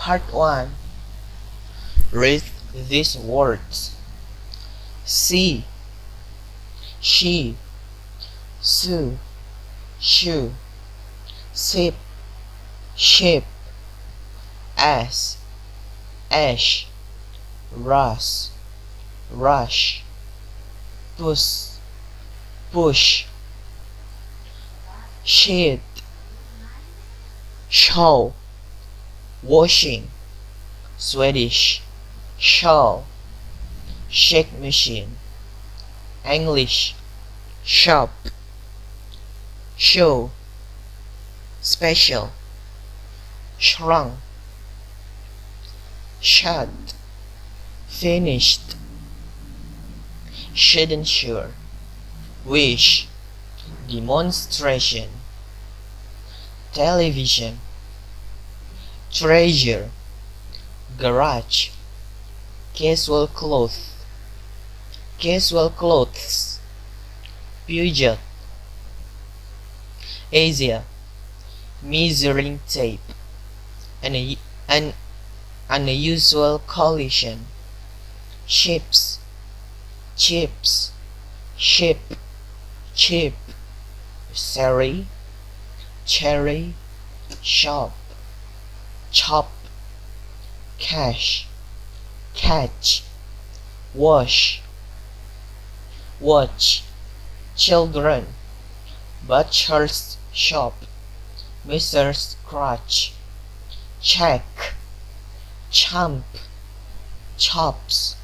Part 1. Read these words: see, she, sue, shoe, sip, ship, ass, ash, rush, rush, puss, push, shit, show, washing, Swedish, shawl, shake machine, English, shop, show, special, shrunk, shut, finished, shouldn't sure, wish, demonstration, television, treasure, garage, casual clothes, Peugeot, Asia, measuring tape, an unusual collision, ships, chips, ship, chip, Sari, cherry, shop, chop, cash, catch, wash, watch, children, butcher's shop, Mrs. Crutch, check, chump, chops,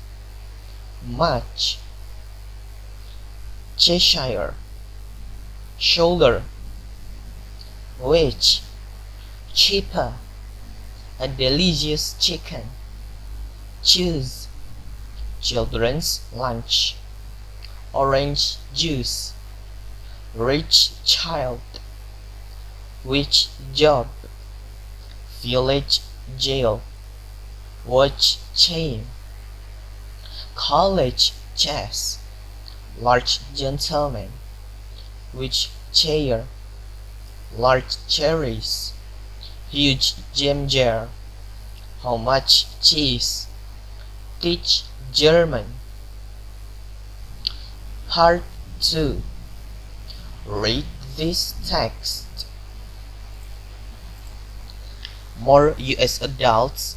much, Cheshire, shoulder, which, cheaper, a delicious chicken, choose, children's lunch, orange juice, rich child, which job, village jail, watch chain, college chess, large gentleman, which chair, large cherries, huge jam jar, how much cheese, teach German. Part 2. Read this text. More US adults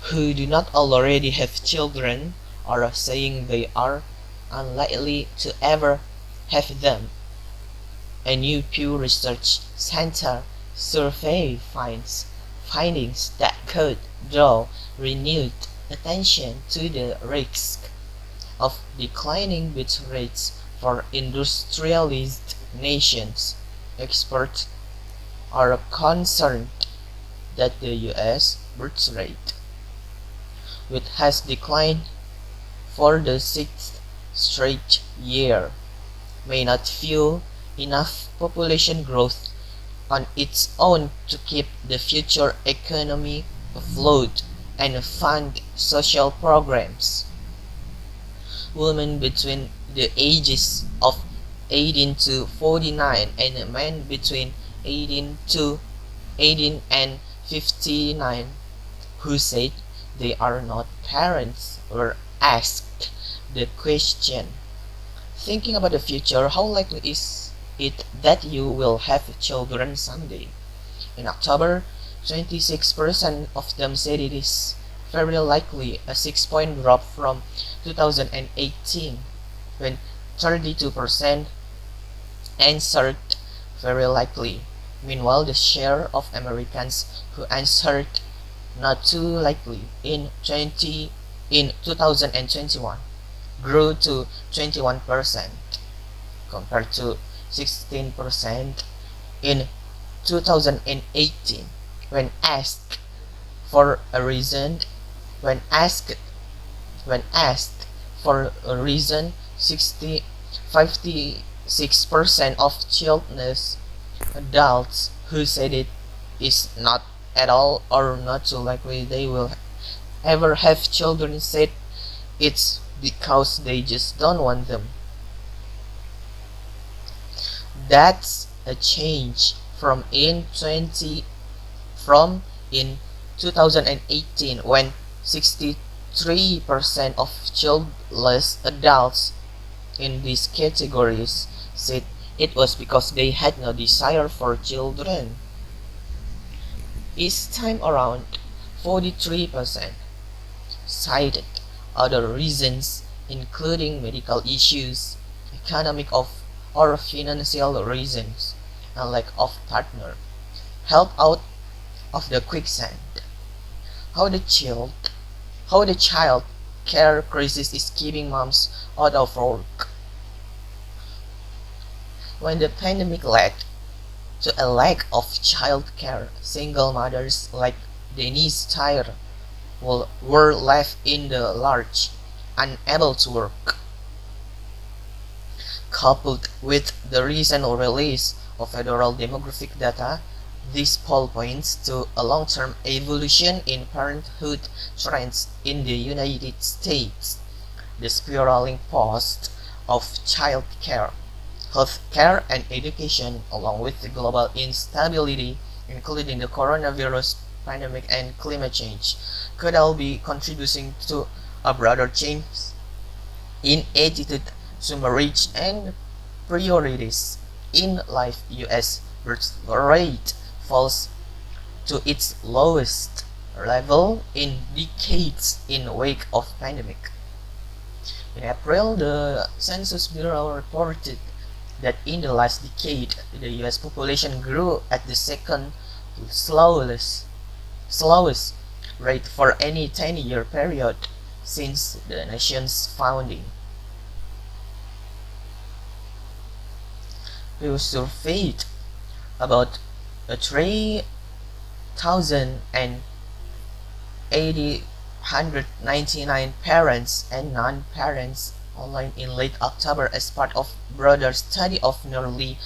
who do not already have children are saying they are unlikely to ever have them. A new Pew Research Center survey findings that could draw renewed attention to the risk of declining birth rates for industrialized nations. Experts are concerned that the US birth rate, which has declined for the 6th straight year, may not fuel enough population growth on its own to keep the future economy afloat and fund social programs. Women between the ages of 18 to 49 and men between 18 and 59 who said they are not parents were asked the question, thinking about the future, how likely is it that you will have children someday? In October, 26% of them said it is very likely, a 6-point drop from 2018, when 32% answered very likely. Meanwhile, the share of Americans who answered not too likely in 2021 grew to 21% compared to 16% in 2018. When asked for a reason, 56% of childless adults who said it is not at all or not too likely they will ever have children said it's because they just don't want them. That's a change from in 2018 when 63% of childless adults in these categories said it was because they had no desire for children. This time around, 43% cited other reasons including medical issues, economic or financial reasons, and lack of partner. Help out of the quicksand. How the child how the child care crisis is keeping moms out of work. When the pandemic led to a lack of child care, single mothers like Denise Tyre were left in the lurch, unable to work. Coupled with the recent release of federal demographic data, this poll points to a long-term evolution in parenthood trends in the United States. The spiraling cost of child care, health care, and education, along with the global instability, including the coronavirus pandemic and climate change, could all be contributing to a broader change in attitude to marriage and priorities in life. U.S. birth rate falls to its lowest level in decades in wake of pandemic. In April, the Census Bureau reported that in the last decade, the U.S. population grew at the second slowest rate for any 10-year period since the nation's founding. We surveyed about 3,899 parents and non-parents online in late October as part of broader study of nearly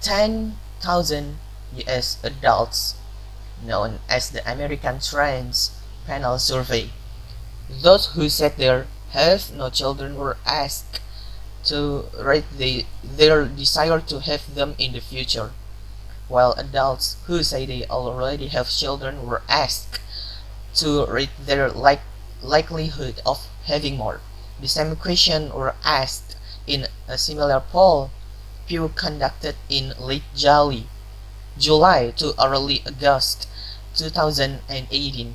10,000 U.S. adults known as the American Trans Panel Survey. Those who said they have no children were asked to rate their desire to have them in the future, while adults who say they already have children were asked to rate their likelihood of having more. The same question were asked in a similar poll Pew conducted in late July to early August 2018,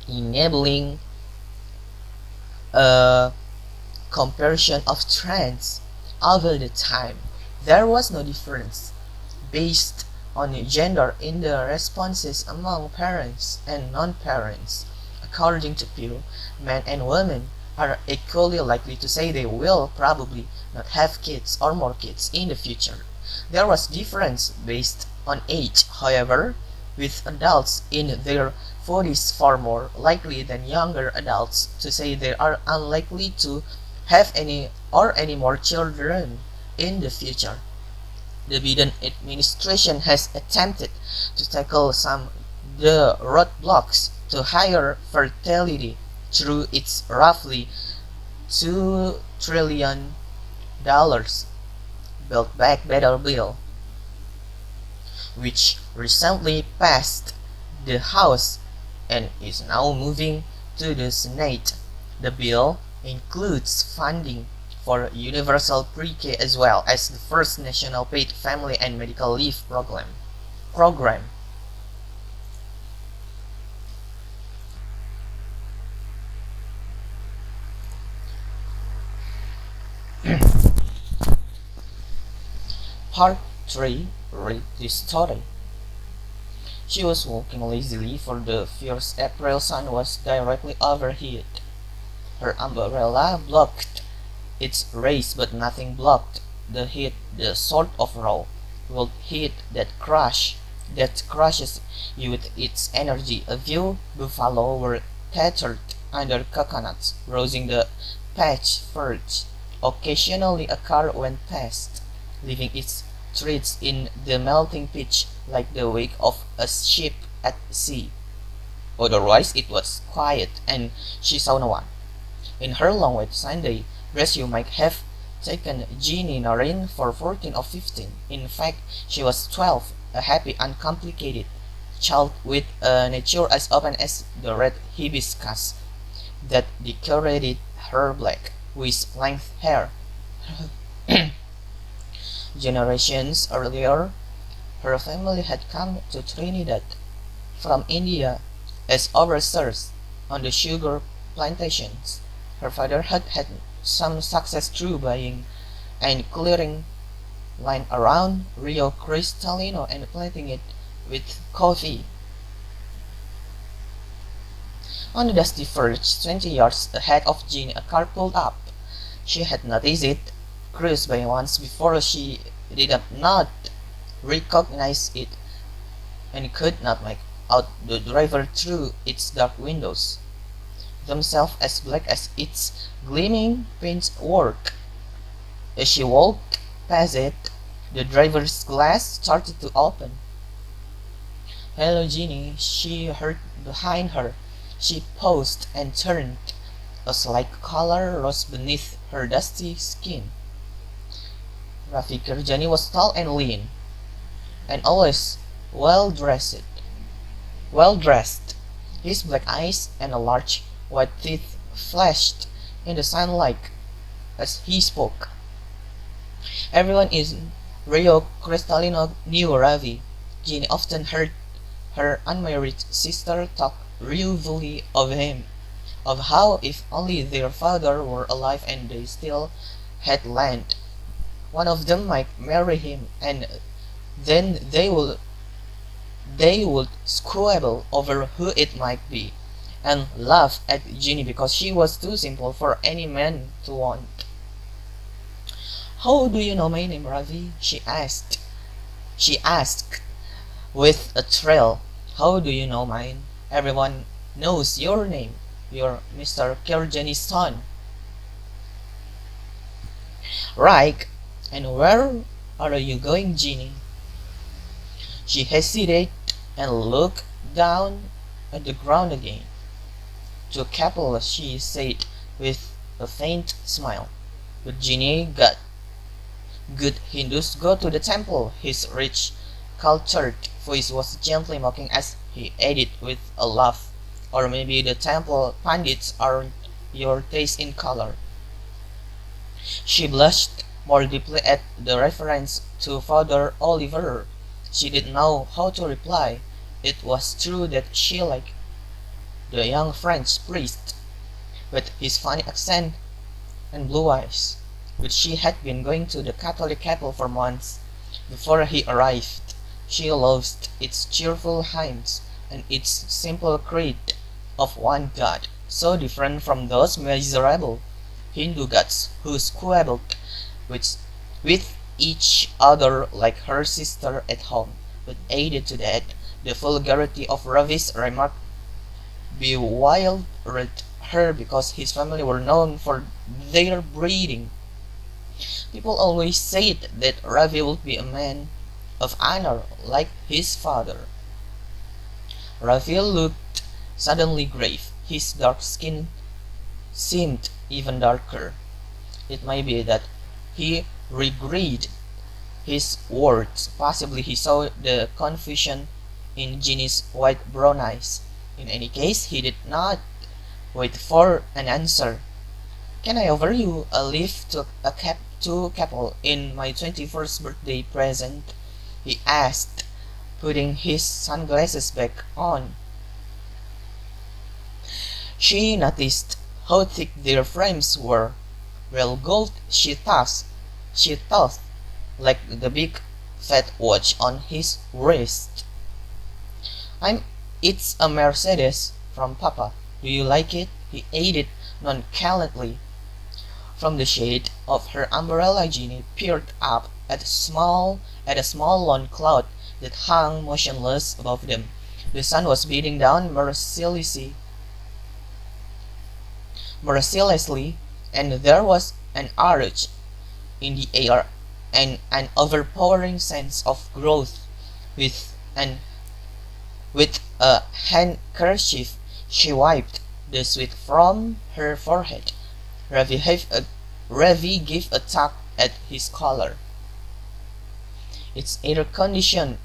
enabling a comparison of trends over the time. There was no difference based on gender in the responses among parents and non-parents. According to Pew, men and women are equally likely to say they will probably not have kids or more kids in the future. There was difference based on age, however, with adults in their 40s far more likely than younger adults to say they are unlikely to have any more children in the future. The Biden administration has attempted to tackle some the roadblocks to higher fertility through its roughly $2 trillion Build Back Better bill, which recently passed the House and is now moving to the Senate. The bill includes funding for universal pre-K as well as the first national paid family and medical leave program. Part 3. Read this story. She was walking lazily, for the fierce April sun was directly overhead. Her umbrella blocked its rays, but nothing blocked the heat, the sort of raw, cold heat that crushes you with its energy. A few buffalo were tethered under coconuts, browsing the patch furze. Occasionally a car went past, leaving its treads in the melting pitch like the wake of a ship at sea. Otherwise it was quiet, and she saw no one. In her long wet Sunday dress you might have taken Jeannie Noreen for 14 or 15. In fact, she was 12, a happy, uncomplicated child with a nature as open as the red hibiscus that decorated her black, waist-length hair. Generations earlier, her family had come to Trinidad from India as overseers on the sugar plantations. Her father had had some success through buying and clearing land around Rio Cristalino and planting it with coffee. On the dusty verge, 20 yards ahead of Jeannie, a car pulled up. She had noticed it, cruised by once before. She did not recognize it and could not make out the driver through its dark windows, themselves as black as its gleaming paintwork. As she walked past it, the driver's glass started to open. "Hello, Jeannie," she heard behind her. She paused and turned. A slight color rose beneath her dusty skin. Rafi Kirjani was tall and lean, and always well dressed. His black eyes and large white teeth flashed in the sunlight as he spoke. Everyone in Rio Cristalino knew Ravi. Jeannie often heard her unmarried sister talk ruefully of him, of how if only their father were alive and they still had land, one of them might marry him, and then they would squabble over who it might be, and laugh at Jeannie because she was too simple for any man to want. "How do you know my name, Ravi?" she asked. With a thrill. "How do you know mine? Everyone knows your name. You're Mr. Kirjani's son." "Right. And where are you going, Jeannie?" She hesitated and looked down at the ground again. "To Capel," she said with a faint smile. But Jeannie got "Good Hindus go to the temple." His rich, cultured voice was gently mocking as he added with a laugh. "Or maybe the temple pandits aren't your taste in color." She blushed more deeply at the reference to Father Oliver. She didn't know how to reply. It was true that she liked the young French priest, with his funny accent and blue eyes. But she had been going to the Catholic chapel for months before he arrived. She loved its cheerful hymns and its simple creed of one God, so different from those miserable Hindu gods who squabbled with each other like her sister at home. But added to that, the vulgarity of Ravi's remark bewildered her because his family were known for their breeding. People always said that Ravi would be a man of honor like his father. Ravi looked suddenly grave. His dark skin seemed even darker. It might be that he regretted his words. Possibly he saw the confusion in Jeannie's white brown eyes. In any case, he did not wait for an answer. "Can I offer you a lift to Capel in my 21st birthday present?" he asked, putting his sunglasses back on. She noticed how thick their frames were. Real gold, she thought, like the big fat watch on his wrist. It's a Mercedes from Papa. Do you like it?" he added nonchalantly. From the shade of her umbrella, Jeannie peered up at a small lone cloud that hung motionless above them. The sun was beating down mercilessly, and there was an urge in the air and an overpowering sense of growth. With a handkerchief, she wiped the sweat from her forehead. Ravi gave a tug at his collar. "It's air conditioned,"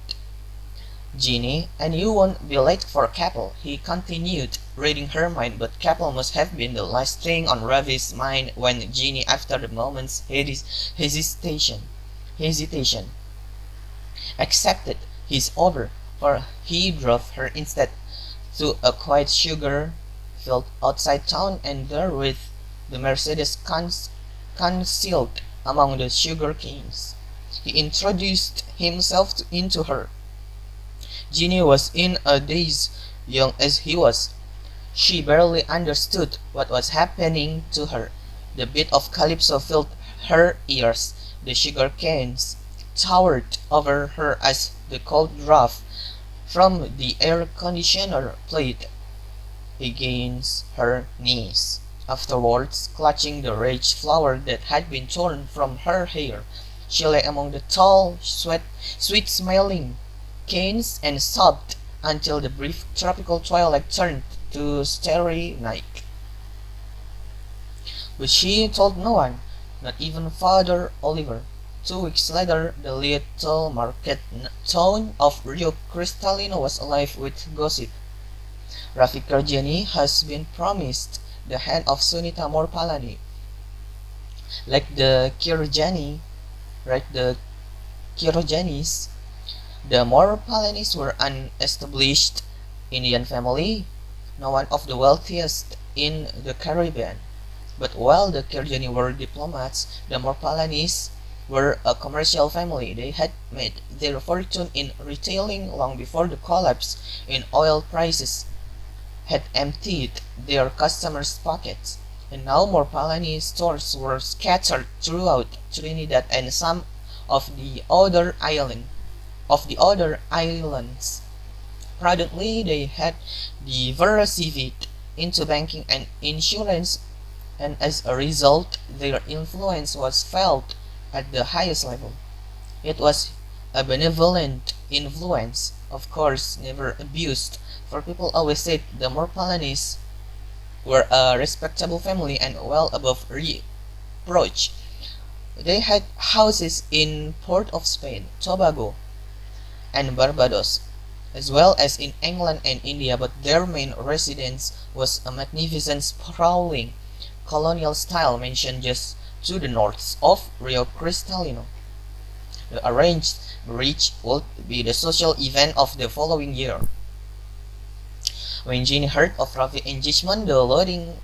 Ginny, and you won't be late for Capel, he continued, reading her mind, but Capel must have been the last thing on Ravi's mind when Ginny, after a moment's hesitation, accepted his offer, for he drove her instead to a quiet sugar field outside town, and there with the Mercedes concealed among the sugar canes. He introduced himself into her. Ginny was in a daze, young as he was. She barely understood what was happening to her. The beat of calypso filled her ears. The sugar canes towered over her as the cold draft from the air conditioner played against her knees. Afterwards, clutching the rage flower that had been torn from her hair, she lay among the tall, sweet-smelling canes and sobbed until the brief tropical twilight turned to starry night. But she told no one, not even Father Oliver. 2 weeks later, the little market town of Rio Cristalino was alive with gossip. Rafi Kerjani has been promised the hand of Sunita Morpalani. Like the Kirjani, right? The Kirjanis, the Morpalanis were an established Indian family, no one of the wealthiest in the Caribbean. But while the Kirjani were diplomats, the Morpalanis were a commercial family. They had made their fortune in retailing long before the collapse in oil prices had emptied their customers' pockets, and now Morpalani stores were scattered throughout Trinidad and some of the other islands. Prudently, they had diversified into banking and insurance, and as a result, their influence was felt at the highest level. It was a benevolent influence, of course, never abused, for people always said the Morpalanis were a respectable family and well above reproach. They had houses in Port of Spain, Tobago, and Barbados, as well as in England and India, but their main residence was a magnificent sprawling colonial style mansion just to the north of Rio Cristalino. The arranged marriage would be the social event of the following year. When Ginny heard of Rafi's engagement, the loathing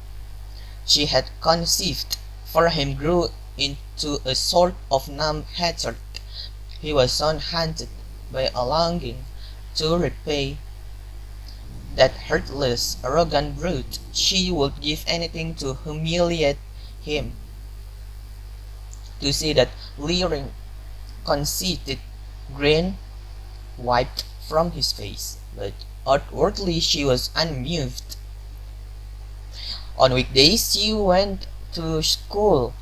she had conceived for him grew into a sort of numb hatred. He was soon haunted by a longing to repay that heartless, arrogant brute. She would give anything to humiliate him, to see that leering, conceited grin wiped from his face, but outwardly she was unmoved. On weekdays she went to school.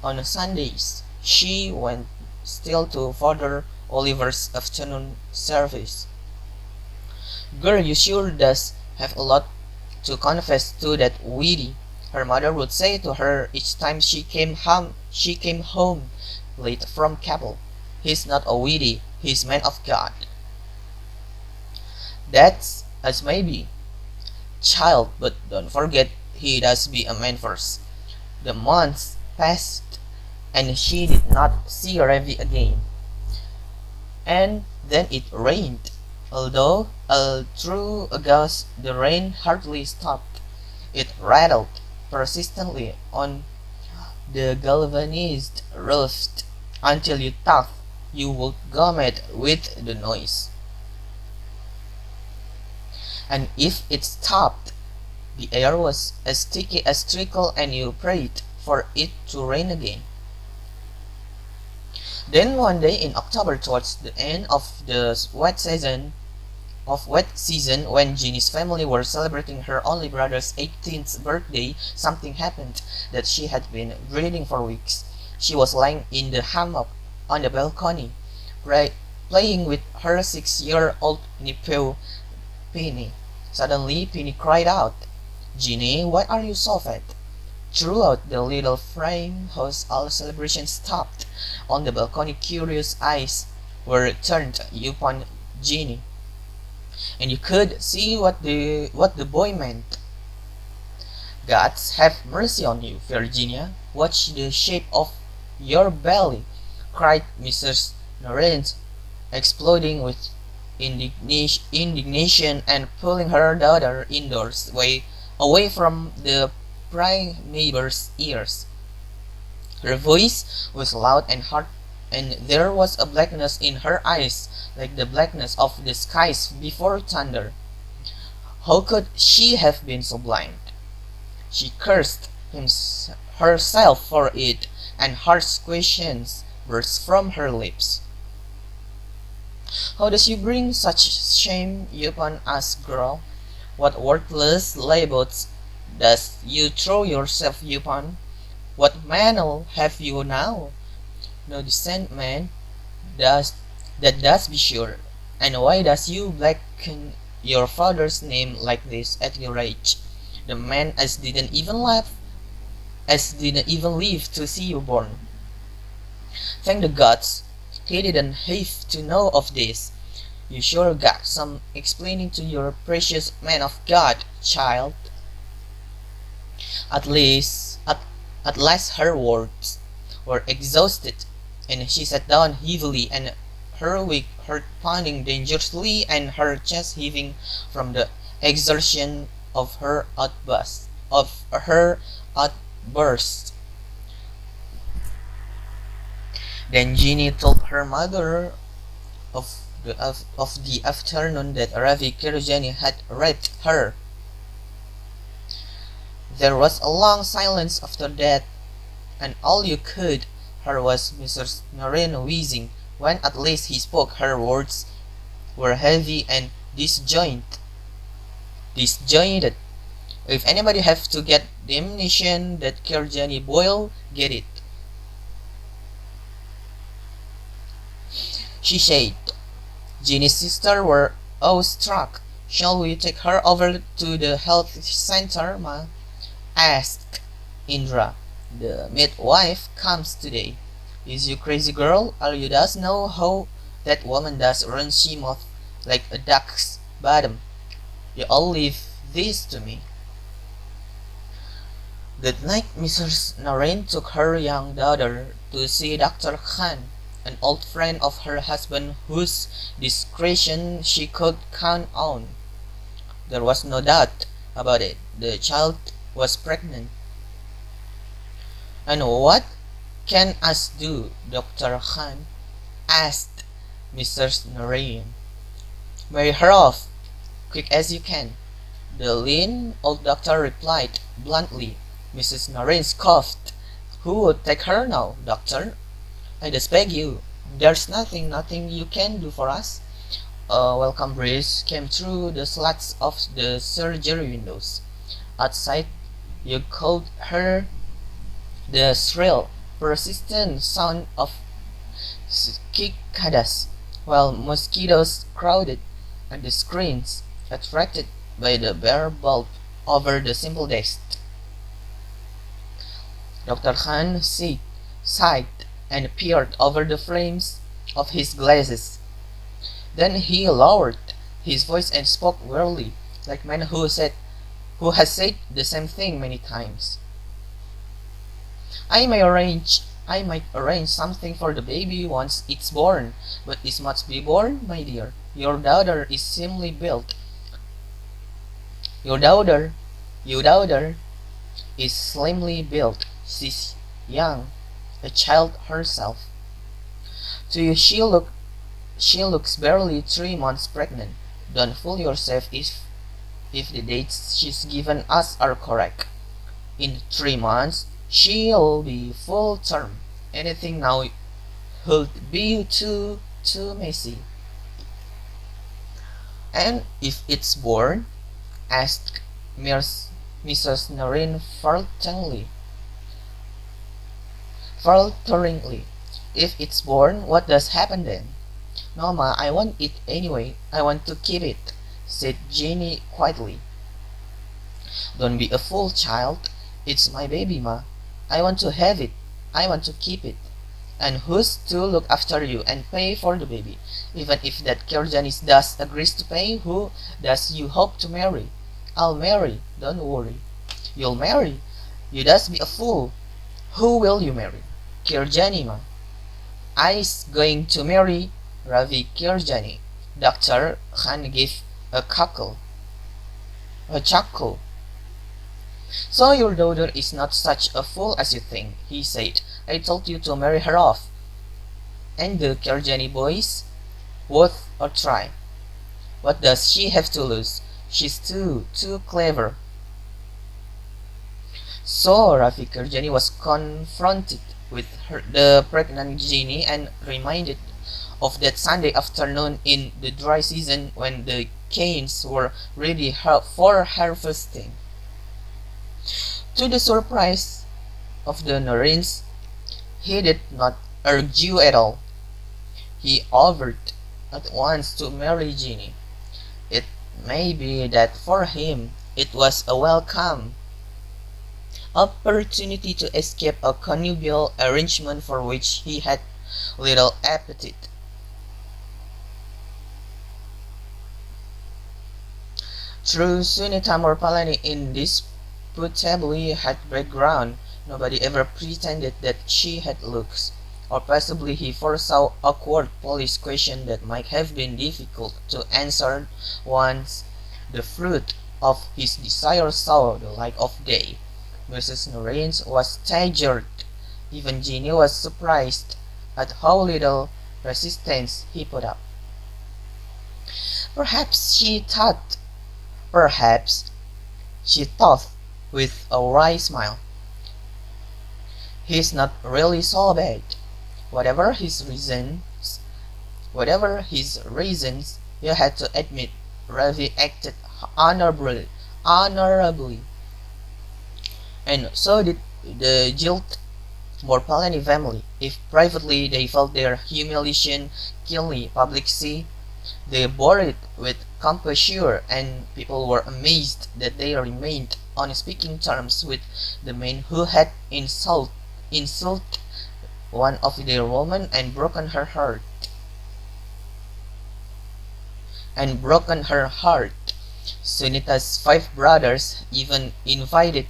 On Sundays she went still to Father Oliver's afternoon service. "Girl, you sure does have a lot to confess to that Weedy," her mother would say to her each time she came home late from Capel. "He's not a Weedy, he's man of God." "That's as maybe, child, but don't forget he does be a man first." The months passed, and she did not see Ravi again. And then it rained. Although all through August the rain hardly stopped. It rattled persistently on the galvanized roof until you thought you would go mad with the noise. And if it stopped, the air was as sticky as treacle, and you prayed for it to rain again. Then one day in October, towards the end of the wet season, when Ginny's family were celebrating her only brother's 18th birthday, something happened that she had been dreading for weeks. She was lying in the hammock on the balcony, playing with her 6-year-old nephew, Penny. Suddenly, Penny cried out, "Ginny, why are you so fat?" Throughout the little frame house, all celebration stopped. On the balcony, curious eyes were turned upon Ginny. and you could see what the boy meant. Gods have mercy on you, Virginia. Watch the shape of your belly, cried Mrs. Norrens, exploding with indignation and pulling her daughter indoors, away from the prying neighbor's ears. Her voice was loud and hard, and there was a blackness in her eyes, like the blackness of the skies before thunder. How could she have been so blind? She cursed herself for it, and harsh questions burst from her lips. How does you bring such shame upon us, girl? What worthless labels does you throw yourself upon? What mantle have you now? No decent man does that does be sure. And why does you blacken your father's name like this at your age? The man as didn't even live to see you born. Thank the gods, he didn't have to know of this. You sure got some explaining to your precious man of God, child. At least, at last her words were exhausted, and she sat down heavily, and her weak heart pounding dangerously, and her chest heaving from the exertion of her outburst. Then Jeannie told her mother of the afternoon that Ravi Kirjani had raped her. There was a long silence after that, and all you could hear was Mrs. Noreen wheezing. When at least he spoke, her words were heavy and disjointed. If anybody have to get the ammunition that Kirjani Boyle, get it. She said. Jeannie's sisters were awestruck. Shall we take her over to the health center, ma? Asked Indra. The midwife comes today. Is you crazy girl? All you does know how that woman does run she mouth like a duck's bottom. You all leave this to me. That night Mrs. Noreen took her young daughter to see Dr. Khan, an old friend of her husband whose discretion she could count on. There was no doubt about it. The child was pregnant. And what can us do, Dr. Khan? Asked Mrs. Noreen. Marry her off, quick as you can. The lean old doctor replied bluntly. Mrs. Noreen scoffed. Who would take her now, doctor? I just beg you. There's nothing you can do for us. A welcome breeze came through the slats of the surgery windows. Outside, you could hear the shrill, persistent sound of cicadas, while mosquitoes crowded at the screens, attracted by the bare bulb over the simple desk. Dr. Khan sighed and peered over the frames of his glasses. Then he lowered his voice and spoke wearily, like a man who has said the same thing many times. I might arrange something for the baby once it's born, but it must be born, my dear. Your daughter is slimly built. Your daughter is slimly built. She's young, a child herself. To you she looks barely 3 months pregnant. Don't fool yourself if the dates she's given us are correct. In 3 months she'll be full term. Anything now would be too messy. And if it's born? Asked Mrs. Noreen falteringly. If it's born, what does happen then? No, ma, I want it anyway. I want to keep it, said Jeannie quietly. Don't be a fool, child. It's my baby, ma. I want to have it. I want to keep it. And who's to look after you and pay for the baby? Even if that Kirjanis does agrees to pay, who does you hope to marry? I'll marry, don't worry. You'll marry? You does be a fool. Who will you marry? Kirjani ma. I's going to marry Ravi Kirjani. Dr. Khan gave a cackle. A chuckle. So your daughter is not such a fool as you think, he said. I told you to marry her off. And the Kirjani boys? Worth a try. What does she have to lose? She's too clever. So Rafi Kirjani was confronted with the pregnant genie and reminded of that Sunday afternoon in the dry season when the canes were ready for harvesting. To the surprise of the Narins, he did not argue at all. He offered at once to marry Ginny. It may be that for him it was a welcome opportunity to escape a connubial arrangement for which he had little appetite. True, Sunita Morpalani indisputably had background. Nobody ever pretended that she had looks. Or possibly he foresaw awkward police questions that might have been difficult to answer once the fruit of his desire saw the light of day. Mrs. Norins was staggered. Even Ginny was surprised at how little resistance he put up. Perhaps she thought with a wry smile, he's not really so bad. Whatever his reasons, you had to admit Ravi acted honorably. And so did the Jilt Morpalani family. If privately they felt their humiliation keenly, publicly they bore it with composure, and people were amazed that they remained on speaking terms with the man who had insulted one of their women and broken her heart. Sunita's 5 brothers even invited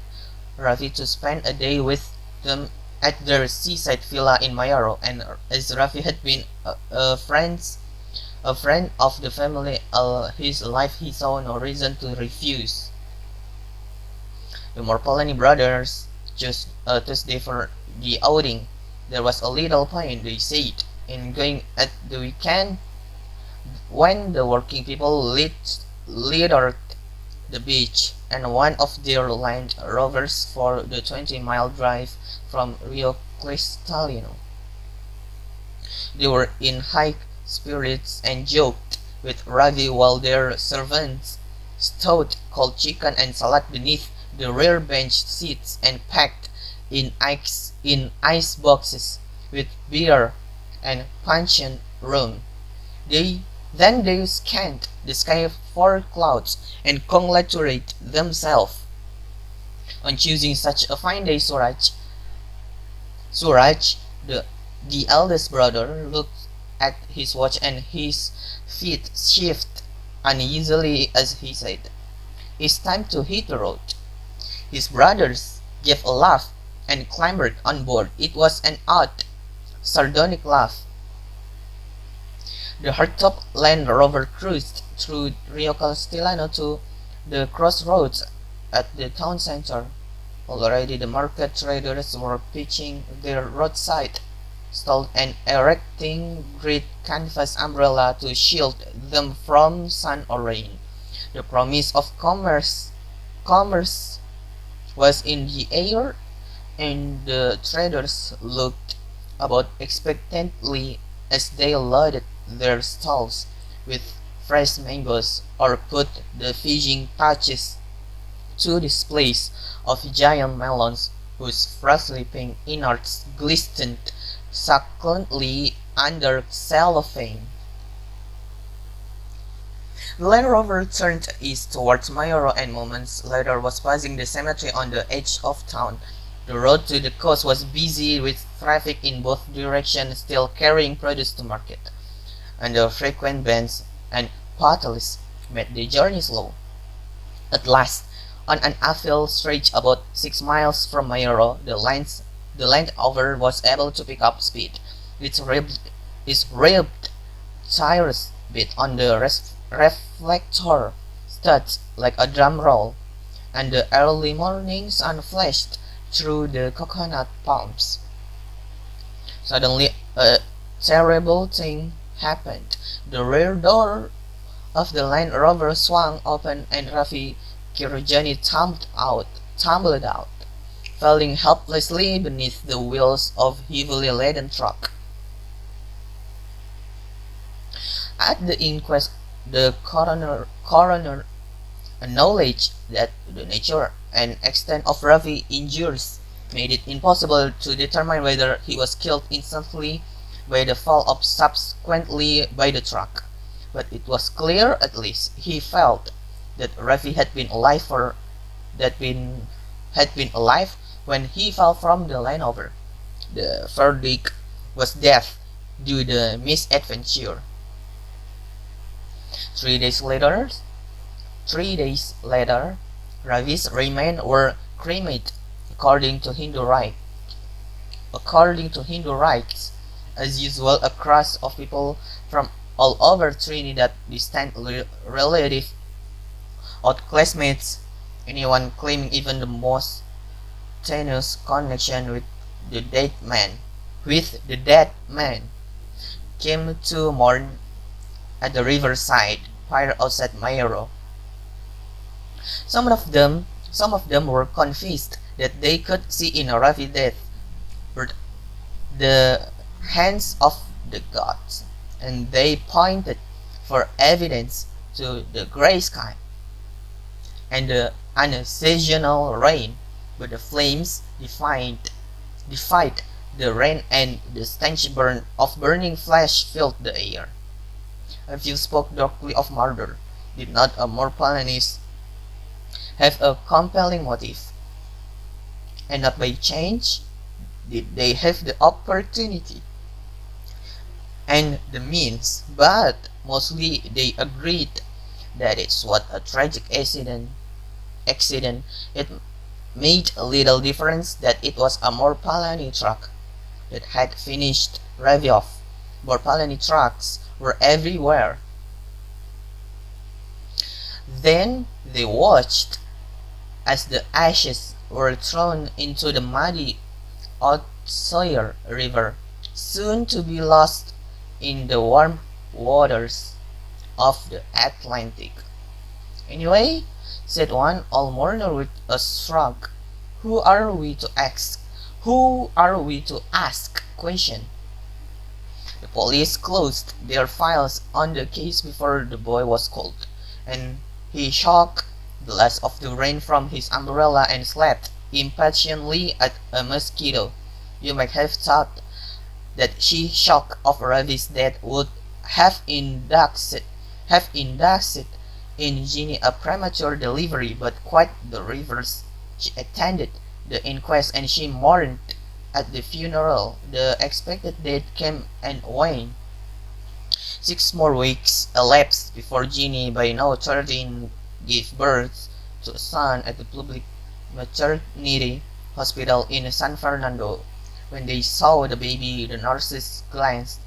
Ravi to spend a day with them at their seaside villa in Mayaro, and as Ravi had been a friend of the family all his life, he saw no reason to refuse. The Morpalani brothers chose Tuesday for the outing. There was a little point, they said, in going at the weekend when the working people littered the beach, and one of their Land Rovers for the 20-mile drive from Rio Cristalino. They were in high spirits and joked with Ravi while their servants stowed cold chicken and salad beneath the rear bench seats and packed in ice boxes with beer and puncheon rum. Then they scanned the sky for clouds and congratulated themselves on choosing such a fine day. Suraj, the eldest brother, looked at his watch and his feet shifted uneasily as he said, "It's time to hit the road." His brothers gave a laugh and clambered on board. It was an odd, sardonic laugh. The hardtop Land Rover cruised through Rio Castellano to the crossroads at the town center. Already the market traders were pitching their roadside stalls and erecting great canvas umbrella to shield them from sun or rain. The promise of commerce was in the air, and the traders looked about expectantly as they loaded their stalls with fresh mangoes or put the fishing pouches to displays of giant melons whose freshly pink innards glistened succulently under cellophane. The Land Rover turned east towards Mayoro and moments later was passing the cemetery on the edge of town. The road to the coast was busy with traffic in both directions still carrying produce to market, and the frequent bends and potholes made the journey slow. At last, on an uphill stretch about 6 miles from Mayoro, the Land Rover was able to pick up speed. Its ribbed tires beat on the reflector studs like a drum roll, and the early morning sun flashed through the coconut palms. Suddenly, a terrible thing happened. The rear door of the Land Rover swung open and Rafi Kirjani tumbled out, falling helplessly beneath the wheels of a heavily laden truck. At the inquest, the coroner acknowledged that the nature and extent of Rafi's injuries made it impossible to determine whether he was killed instantly by the fall or subsequently by the truck. But it was clear, at least he felt, that Rafi had been alive when he fell from the Land Rover. The verdict was death due to the misadventure. 3 days later, Ravi's remains were cremated according to Hindu rites. As usual, a crowd of people from all over Trinidad, distant relatives or classmates, anyone claiming even the most tenuous connection the dead man, came to mourn at the riverside pier outside Mayoro. Some of them were convinced that they could see in Rafi's death the hands of the gods, and they pointed for evidence to the grey sky and the unseasonal rain, but the flames defied the rain, and the stench of burning flesh filled the air. A few spoke darkly of murder. Did not a more Polonese have a compelling motive? And not by chance did they have the opportunity and the means, but mostly they agreed that it's what a tragic accident. It made a little difference that it was a more Polani truck that had finished Ravi off. More Polani trucks were everywhere. Then they watched as the ashes were thrown into the muddy Otsawyer River, soon to be lost in the warm waters of the Atlantic. Anyway, said one old mourner with a shrug, who are we to ask question? The police closed their files on the case before the boy was called, and he shook the last of the rain from his umbrella and slapped impatiently at a mosquito. You might have thought that sheer shock of Ravi's death would have induced in Ginny a premature delivery, but quite the reverse. She attended the inquest and she mourned at the funeral. The expected date came and went. 6 more weeks elapsed before Ginny, by now 13, gave birth to a son at the public maternity hospital in San Fernando. When they saw the baby, the nurses glanced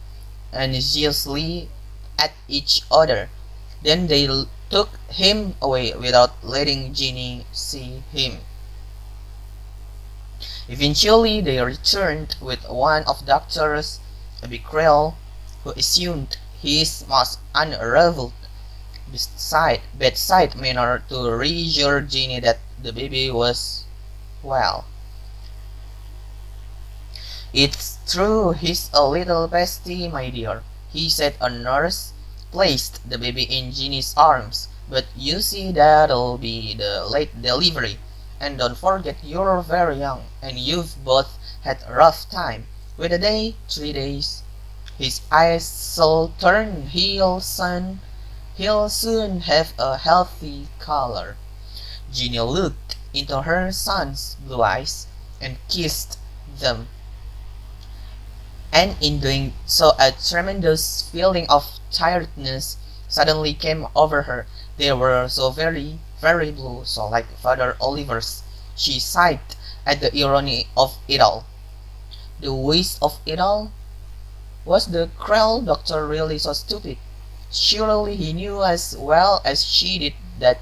anxiously at each other. Then they took him away without letting Ginny see him. Eventually, they returned with one of doctors, a Becquerel, who assumed his most unrivaled bedside manner to reassure Ginny that the baby was well. It's true he's a little bestie, my dear, he said. A nurse placed the baby in Ginny's arms. But you see, that'll be the late delivery. And don't forget you're very young, and you've both had a rough time. Wait a day, 3 days. His eyes will turn. He'll soon have a healthy color. Ginny looked into her son's blue eyes. and kissed them. And in doing so, a tremendous feeling of tiredness suddenly came over her. They were so very, very blue, so like Father Oliver's. She sighed at the irony of it all. The waste of it all? Was the cruel doctor really so stupid? Surely he knew as well as she did that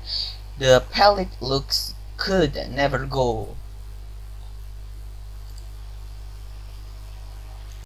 the pallid looks could never go